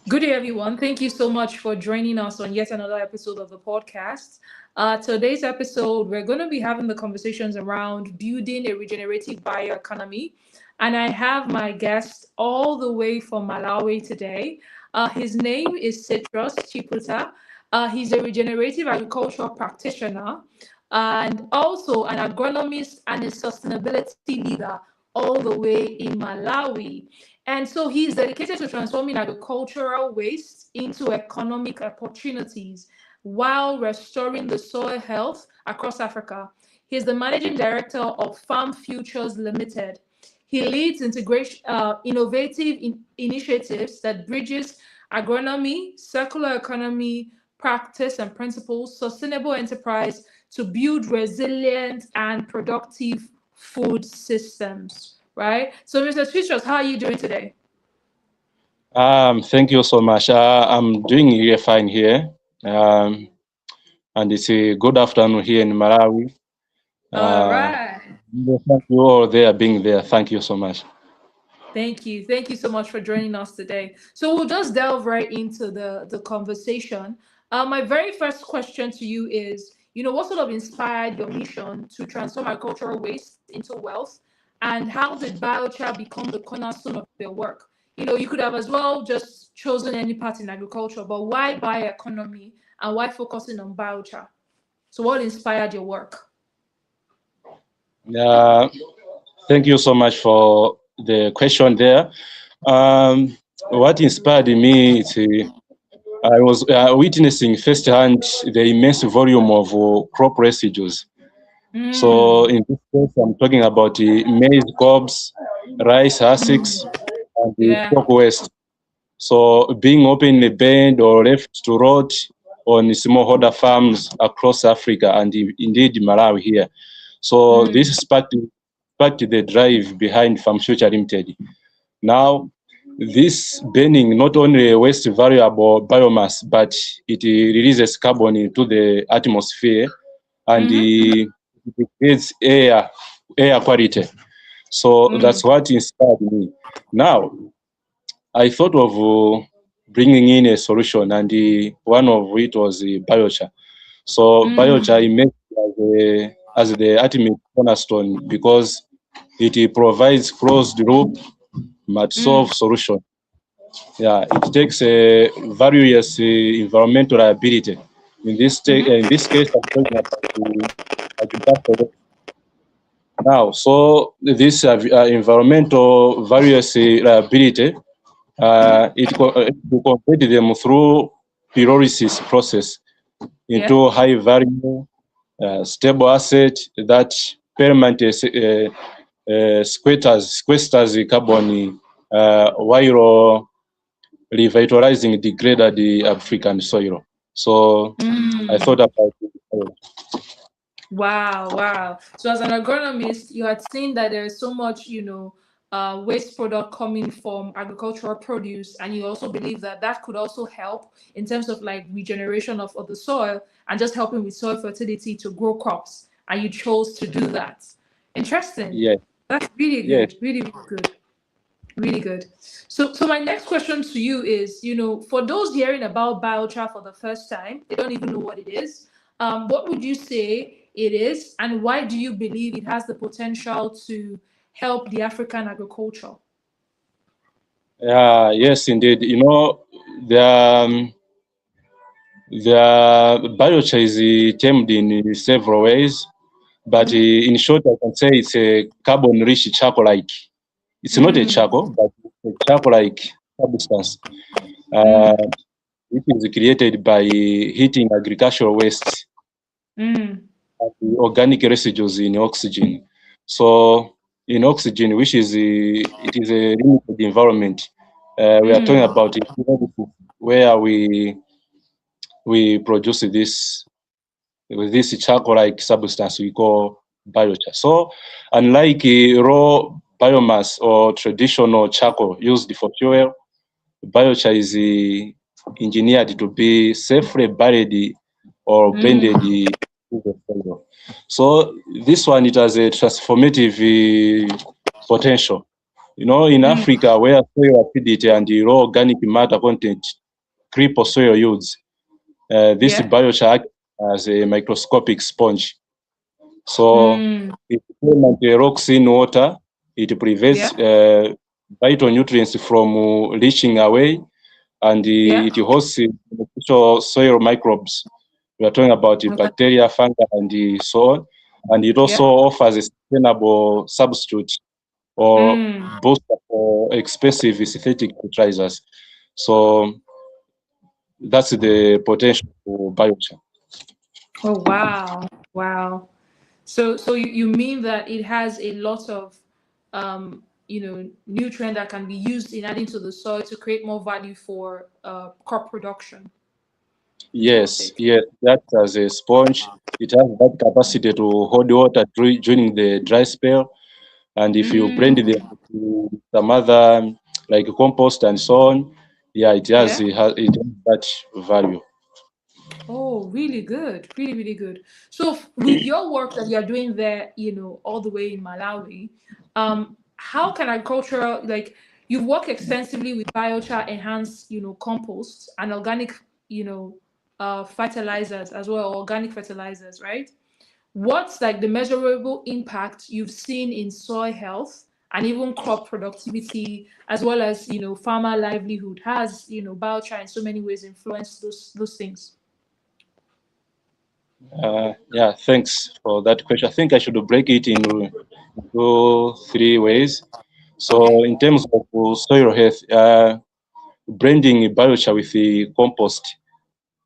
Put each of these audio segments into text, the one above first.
Good day, everyone. Thank you so much for joining us on yet another episode of the podcast. Today's episode, we're going to be having the conversations around building a regenerative bioeconomy. And I have my guest all the way from Malawi today. His name is Citros Chipetah. He's a regenerative agricultural practitioner and also an agronomist and a sustainability leader all the way in Malawi. And so he's dedicated to transforming agricultural waste into economic opportunities while restoring the soil health across Africa. He's the managing director of FarmFuture Limited. He leads innovative initiatives that bridges agronomy, circular economy, practice and principles, sustainable enterprise to build resilient and productive food systems. Right? So, Mr. Citros, how are you doing today? Thank you so much. I'm doing really fine here. And it's a good afternoon here in Malawi. All right. Thank you all there being there. Thank you so much. Thank you. Thank you so much for joining us today. So we'll just delve right into the conversation. My very first question to you is, what sort of inspired your mission to transform agricultural waste into wealth? And how did biochar become the cornerstone of your work? You could have as well just chosen any part in agriculture, but why bioeconomy and why focusing on biochar? So what inspired your work? Thank you so much for the question there. What inspired me is I was witnessing firsthand the immense volume of crop residues. So in this case, I'm talking about the maize cobs, rice hussicks, and the Yeah. stock waste. So being openly burned or left to rot on smallholder farms across Africa and indeed Malawi here. So this sparked the drive behind FarmFuture Limited. Now, this burning not only wastes valuable biomass, but it releases carbon into the atmosphere and it degrades air quality. So that's what inspired me. Now, I thought of bringing in a solution, and one of it was biochar. So biochar emerged as the ultimate cornerstone because it provides closed loop but solve solution. Yeah, it takes a various environmental liability. In this case, I'm talking about the agriculture. Now, so this environmental various liability, it convert them through pyrolysis process into high value, stable asset that permanently sequesters carbon while revitalizing degraded African soil. So I thought about it. Wow. So as an agronomist, you had seen that there is so much, waste product coming from agricultural produce, and you also believe that that could also help in terms of like regeneration of the soil and just helping with soil fertility to grow crops. And you chose to do that. Interesting. Yes. That's really good. Really, really good. Really good. So my next question to you is, for those hearing about biochar for the first time, they don't even know what it is. What would you say it is, and why do you believe it has the potential to help the African agriculture? Yes, indeed. The biochar is termed in several ways, but in short, I can say it's a carbon-rich charcoal-like. It's not a charcoal, but it's a charcoal-like substance, which is created by heating agricultural wastes and the organic residues in oxygen. So in oxygen, which is it is a limited environment, we are talking about it where we produce this with this charcoal-like substance we call biochar. So unlike raw biomass or traditional charcoal used for fuel, biochar is engineered to be safely buried or blended into the soil. So this one, it has a transformative potential. In Africa, where soil acidity and the raw organic matter content cripple soil yields, this biochar acts as a microscopic sponge. So it prevents the rocks in water. It prevents vital nutrients from leaching away, and it hosts beneficial soil microbes. We are talking about the bacteria, fungi, and so on. And it also offers a sustainable substitute or booster for expensive synthetic fertilizers. So that's the potential for biochar. Oh wow, wow. So you mean that it has a lot of nutrient that can be used in adding to the soil to create more value for crop production. Yes, that as a sponge, it has that capacity to hold water during the dry spell. And if you blend it to some other like compost and so on, it has that value. Oh, really good. Really, really good. So with your work that you're doing there, all the way in Malawi, how can agricultural, like you've worked extensively with biochar enhanced, composts and organic, fertilizers as well, organic fertilizers, right? What's like the measurable impact you've seen in soil health and even crop productivity, as well as, farmer livelihood? Has, biochar in so many ways influenced those things? Thanks for that question. I think I should break it into 3 ways. So in terms of soil health, blending biochar with the compost,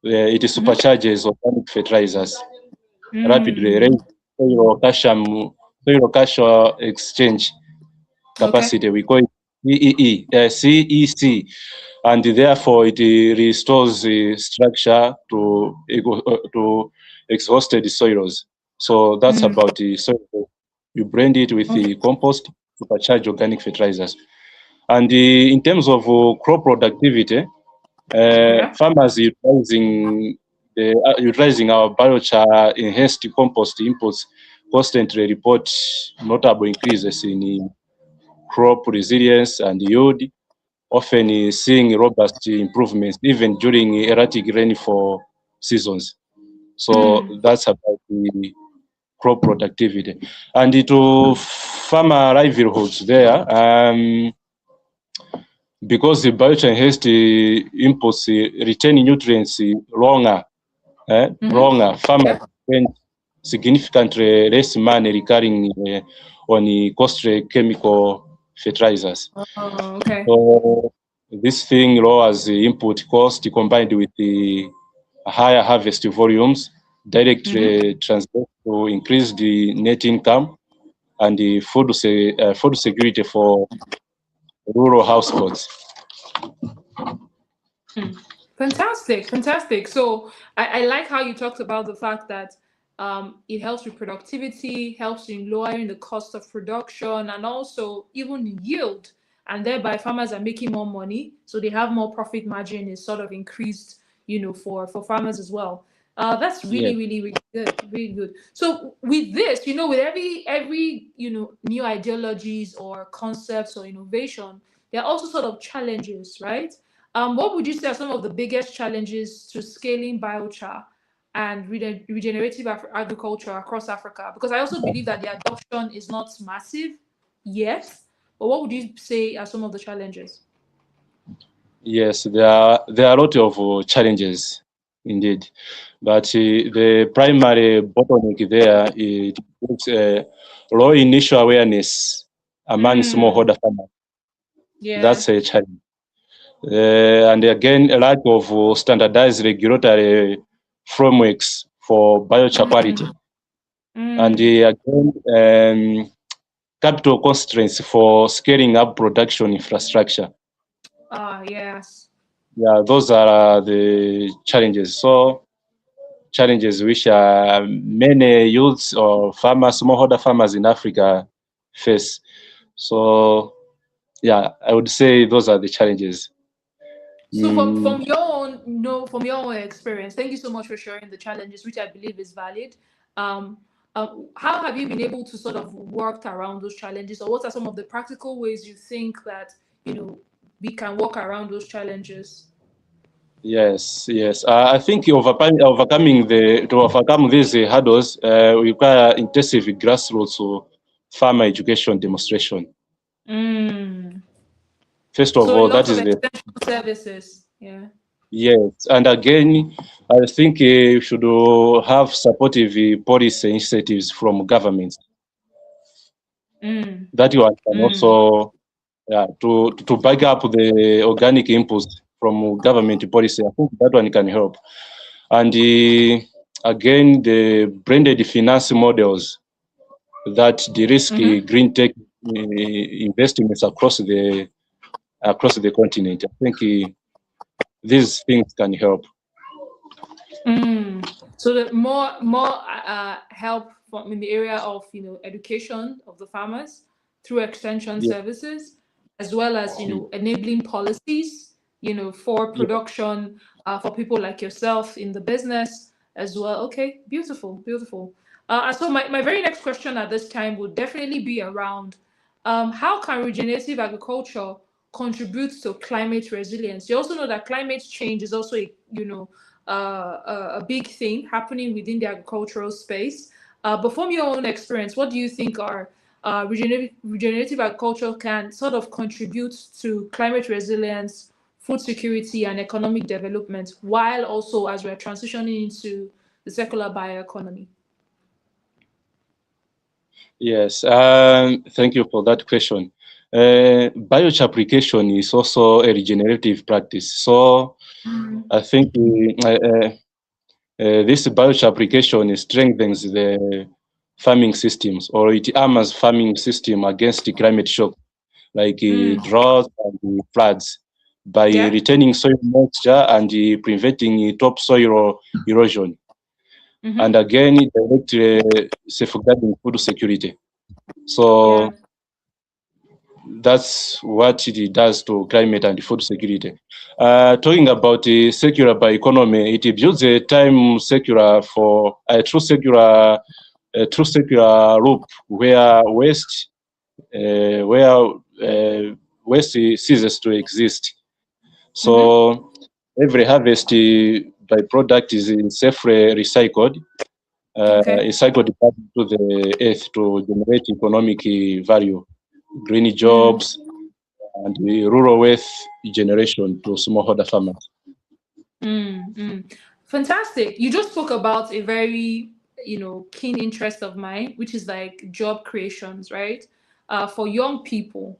it supercharges organic fertilizers, rapidly raise soil calcium exchange capacity. We call it CEC, and therefore it restores the structure to exhausted soils. So that's about the soil. You blend it with the compost, supercharge organic fertilizers. And in terms of crop productivity, farmers utilizing our biochar enhanced compost inputs constantly report notable increases in crop resilience and yield, often seeing robust improvements even during erratic rainfall seasons. So that's about the crop productivity. And to farmer livelihoods there, because the biochar enhanced inputs retain nutrients longer, farmers spend significantly less money recurring on costly chemical fertilizers. Oh, okay. So this thing lowers the input cost combined with the higher harvest volumes, directly translates to increase the net income and the food security for rural households. Fantastic, fantastic. So I like how you talked about the fact that it helps with productivity, helps in lowering the cost of production, and also even yield. And thereby, farmers are making more money, so they have more profit margin is sort of increased, for farmers as well. That's really, Yes. really, really good, really good. So with this, with every new ideologies or concepts or innovation, there are also sort of challenges, right? What would you say are some of the biggest challenges to scaling biochar and regenerative agriculture across Africa? Because I also believe that the adoption is not massive yet. But what would you say are some of the challenges? Yes, there are a lot of challenges indeed, but the primary bottleneck there is low initial awareness among smallholder farmers. Yeah. That's a challenge. And again, a lack of standardized regulatory frameworks for biochar quality. And again, capital constraints for scaling up production infrastructure. Yes. Yeah, those are the challenges. So challenges which many youths or farmers, smallholder farmers in Africa face. So yeah, I would say those are the challenges. So from your own, from your own experience, thank you so much for sharing the challenges, which I believe is valid. How have you been able to sort of work around those challenges, or what are some of the practical ways you think that we can work around those challenges? Yes, yes. I think to overcome these hurdles, we require intensive grassroots farmer education demonstration. First of So a all, lot that of is the extension services. Yeah. yes. And again, I think we should have supportive policy initiatives from governments. That one can also to back up the organic inputs from government policy. I think that one can help. And again, the branded finance models that de-risk green tech investments across the continent. I think these things can help. So the more help from in the area of education of the farmers through extension Yeah, services, as well as enabling policies for yeah, production for people like yourself in the business as well. Okay, beautiful, beautiful. So my very next question at this time would definitely be around how can regenerative agriculture contribute to climate resilience? You also know that climate change is also a big thing happening within the agricultural space. But from your own experience, what do you think are regenerative agriculture can sort of contribute to climate resilience, food security, and economic development, while also as we're transitioning into the circular bioeconomy? yes. Thank you for that question. Biochar application is also a regenerative practice. So I think this biochar application strengthens the farming systems, or it armors farming system against the climate shock, like drought and floods, by Yeah. retaining soil moisture and preventing topsoil erosion. And again, direct safeguarding food security. Yeah. So that's what it does to climate and food security. Talking about the circular bioeconomy, it builds a time circular for a true circular loop where waste ceases to exist. So every harvest byproduct is safely recycled, Okay. recycled back to the earth to generate economic value, green jobs, and the rural wealth generation to smallholder farmers. Fantastic. You just spoke about a very, keen interest of mine, which is like job creations, right? For young people,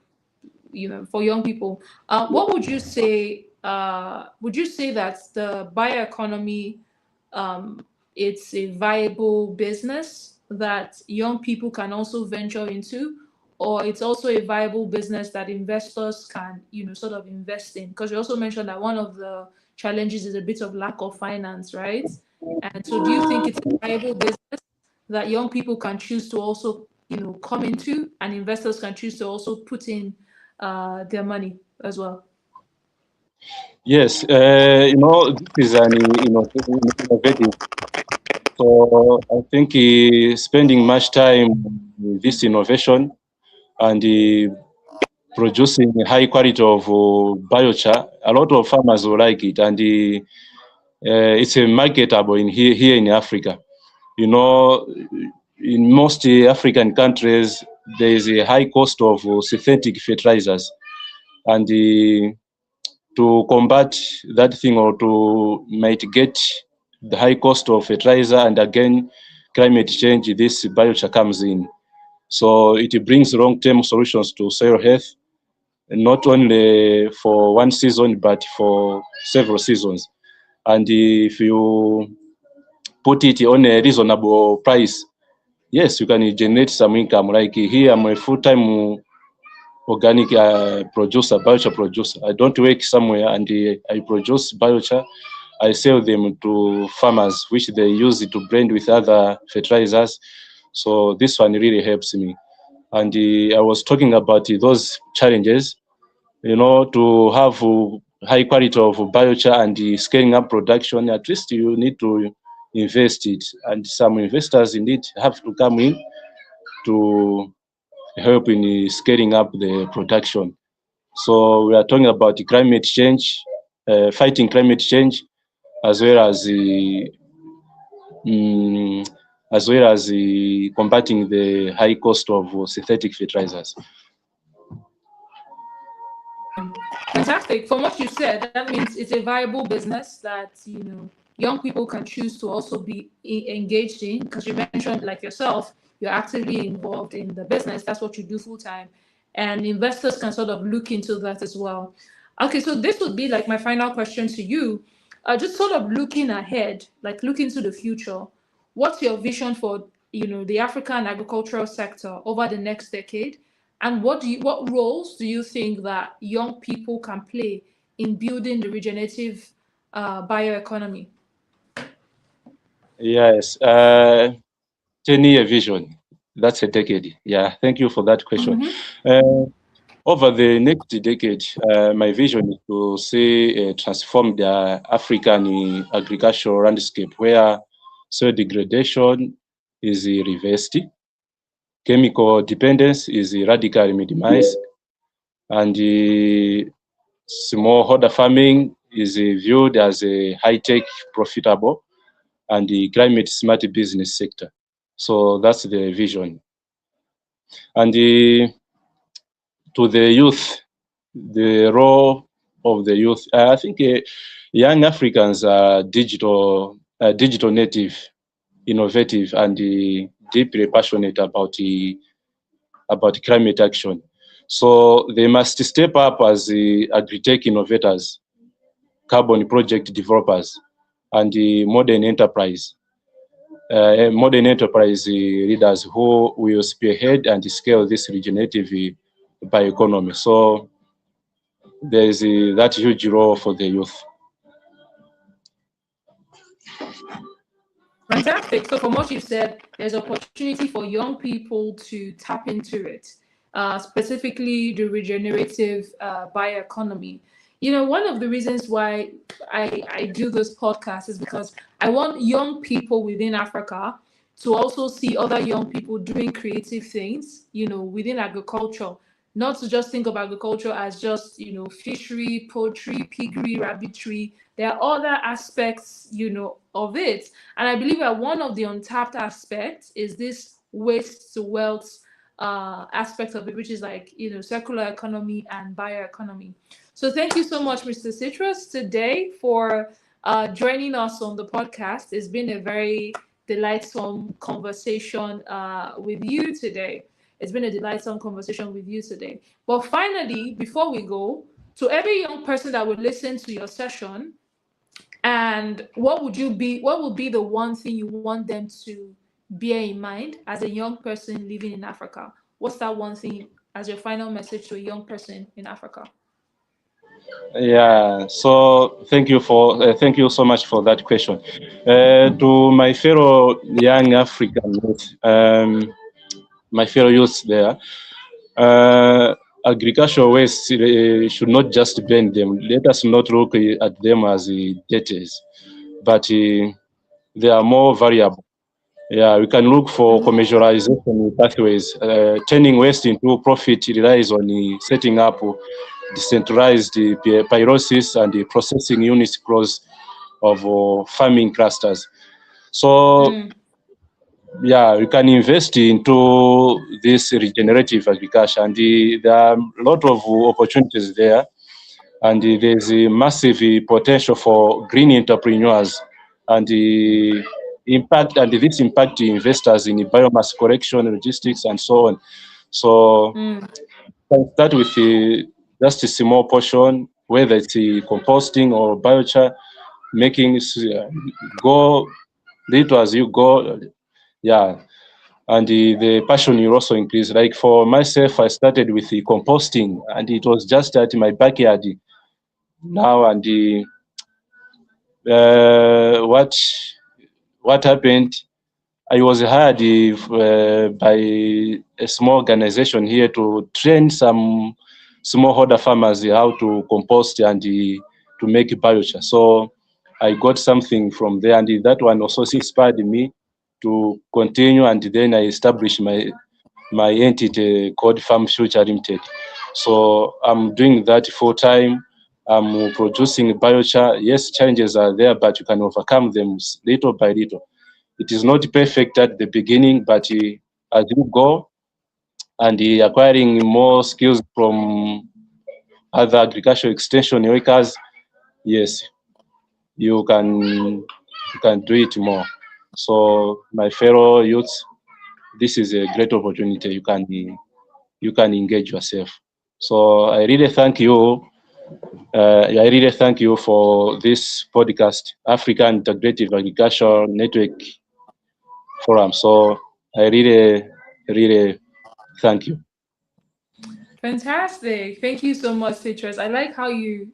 for young people. What would you say? Would you say that the bioeconomy, it's a viable business that young people can also venture into, or it's also a viable business that investors can, sort of invest in? Because you also mentioned that one of the challenges is a bit of lack of finance, right? And so, do you think it's a viable business that young people can choose to also, come into, and investors can choose to also put in their money as well? Yes, this is an innovative. So I think spending much time with this innovation and producing high quality of biochar, a lot of farmers will like it, and it's marketable here in Africa. In most African countries, there is a high cost of synthetic fertilizers, and to combat that thing, or to mitigate the high cost of fertilizer and again climate change, this biochar comes in. So it brings long-term solutions to soil health, not only for one season but for several seasons. And if you put it on a reasonable price, yes, you can generate some income. Like here, I'm a full-time organic producer, biochar producer. I don't work somewhere, and I produce biochar. I sell them to farmers, which they use it to blend with other fertilizers. So this one really helps me. And I was talking about those challenges, to have high quality of biochar and scaling up production. At least you need to invested, and some investors indeed have to come in to help in scaling up the production. So we are talking about climate change, fighting climate change, as well as combating the high cost of synthetic fertilizers. Fantastic. From what you said, that means it's a viable business that young people can choose to also be engaged in. Because you mentioned, like yourself, you're actively involved in the business. That's what you do full time, and investors can sort of look into that as well. Okay, so this would be like my final question to you. Just sort of looking ahead, like looking to the future. What's your vision for the African agricultural sector over the next decade? And what roles do you think that young people can play in building the regenerative bioeconomy? Yes, 10-year vision. That's a decade. Yeah, thank you for that question. Over the next decade, my vision is to see transform the African agricultural landscape where soil degradation is reversed, chemical dependence is radically minimized, and smallholder farming is viewed as a high-tech, profitable, and the climate-smart business sector. So that's the vision. And to the youth, the role of the youth, I think young Africans are digital native, innovative, and deeply passionate about climate action. So they must step up as agri-tech innovators, carbon project developers, and modern enterprise leaders who will spearhead and scale this regenerative bioeconomy. So there is that huge role for the youth. Fantastic. So from what you've said, there's opportunity for young people to tap into it, specifically the regenerative bioeconomy. One of the reasons why I do this podcast is because I want young people within Africa to also see other young people doing creative things, within agriculture. Not to just think of agriculture as just, fishery, poultry, piggery, rabbitry. There are other aspects, of it. And I believe that one of the untapped aspects is this waste to wealth aspect of it, which is like, circular economy and bioeconomy. So thank you so much, Mr. Citros, today for joining us on the podcast. It's been a very delightsome conversation with you today. It's been a delightsome conversation with you today. But finally, before we go, to every young person that would listen to your session, and what would be the one thing you want them to bear in mind as a young person living in Africa? What's that one thing as your final message to a young person in Africa? Yeah, so thank you so much for that question. To my fellow young African youth, my fellow youths there, agricultural waste should not just burn them. Let us not look at them as debtors, but they are more variable. Yeah, we can look for commercialization pathways. Turning waste into profit relies on setting up decentralized pyrosis and processing units across of farming clusters. So yeah, we can invest into this regenerative agriculture, and there are a lot of opportunities there, and there's a massive potential for green entrepreneurs, and the impact and this impact investors in biomass collection, logistics, and so on. So can start with just a small portion, whether it's composting or biochar, making go little as you go. Yeah, and the passion will also increase. Like for myself, I started with the composting, and it was just at my backyard now. And what happened? I was hired by a small organization here to train some smallholder farmers how to compost and to make biochar. So I got something from there, and that one also inspired me to continue, and then I established my entity called FarmFuture Limited. So I'm doing that full time. I'm producing biochar. Yes, challenges are there, but you can overcome them little by little. It is not perfect at the beginning, but as you go and acquiring more skills from other agricultural extension workers, yes, you can do it more. So my fellow youths, this is a great opportunity. You can engage yourself. So I really thank you. I really thank you for this podcast, Africa Integrative Agriculture Network Forum. So I really thank you. Fantastic. Thank you so much, Citros. I like how your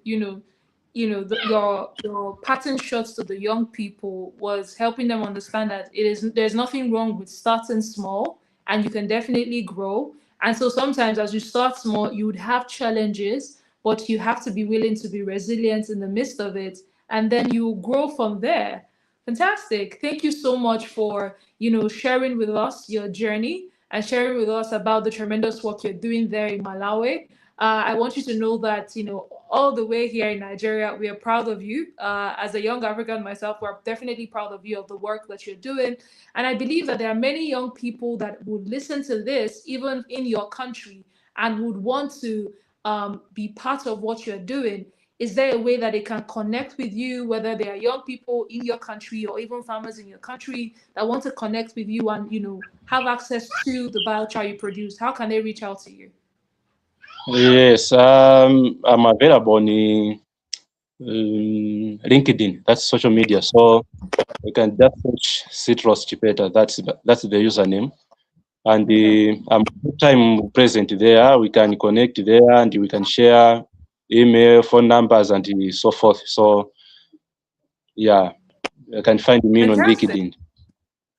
pattern shots to the young people was helping them understand that there's nothing wrong with starting small, and you can definitely grow. And so sometimes as you start small, you would have challenges, but you have to be willing to be resilient in the midst of it, and then you grow from there. Fantastic. Thank you so much for, sharing with us your journey and sharing with us about the tremendous work you're doing there in Malawi. I want you to know that, all the way here in Nigeria, we are proud of you. As a young African myself, we're definitely proud of you, of the work that you're doing. And I believe that there are many young people that would listen to this, even in your country, and would want to be part of what you're doing. Is there a way that they can connect with you, whether they are young people in your country or even farmers in your country that want to connect with you and, have access to the biochar you produce? How can they reach out to you? Yes, I'm available on LinkedIn. That's social media. So you can just search Citros Chipetah. That's the username. And I'm full time present there. We can connect there and we can share email, phone numbers, and so forth. So yeah, you can find me on LinkedIn.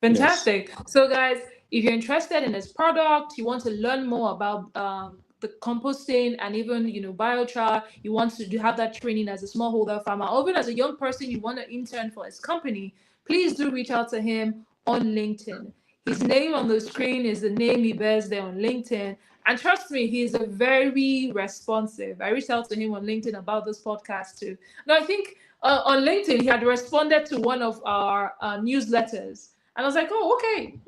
Fantastic. Yes. So guys, if you're interested in this product, you want to learn more about the composting and even biochar, you want to have that training as a smallholder farmer, or even as a young person you want to intern for his company, please do reach out to him on LinkedIn. His name on the screen is the name he bears there on LinkedIn. And trust me, he's a very responsive. I reached out to him on LinkedIn about this podcast too. Now, I think on LinkedIn, he had responded to one of our newsletters. And I was like, oh, okay,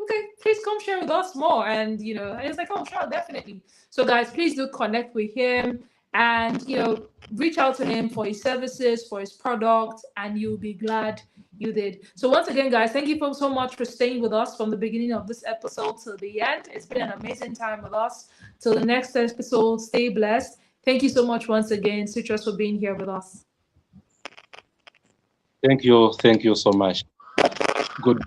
please come share with us more. And, and it's like, oh, sure, definitely. So guys, please do connect with him and, reach out to him for his services, for his product, and you'll be glad you did. So once again, guys, thank you so much for staying with us from the beginning of this episode to the end. It's been an amazing time with us. Till the next episode, stay blessed. Thank you so much once again, Citros, for being here with us. Thank you so much. Good.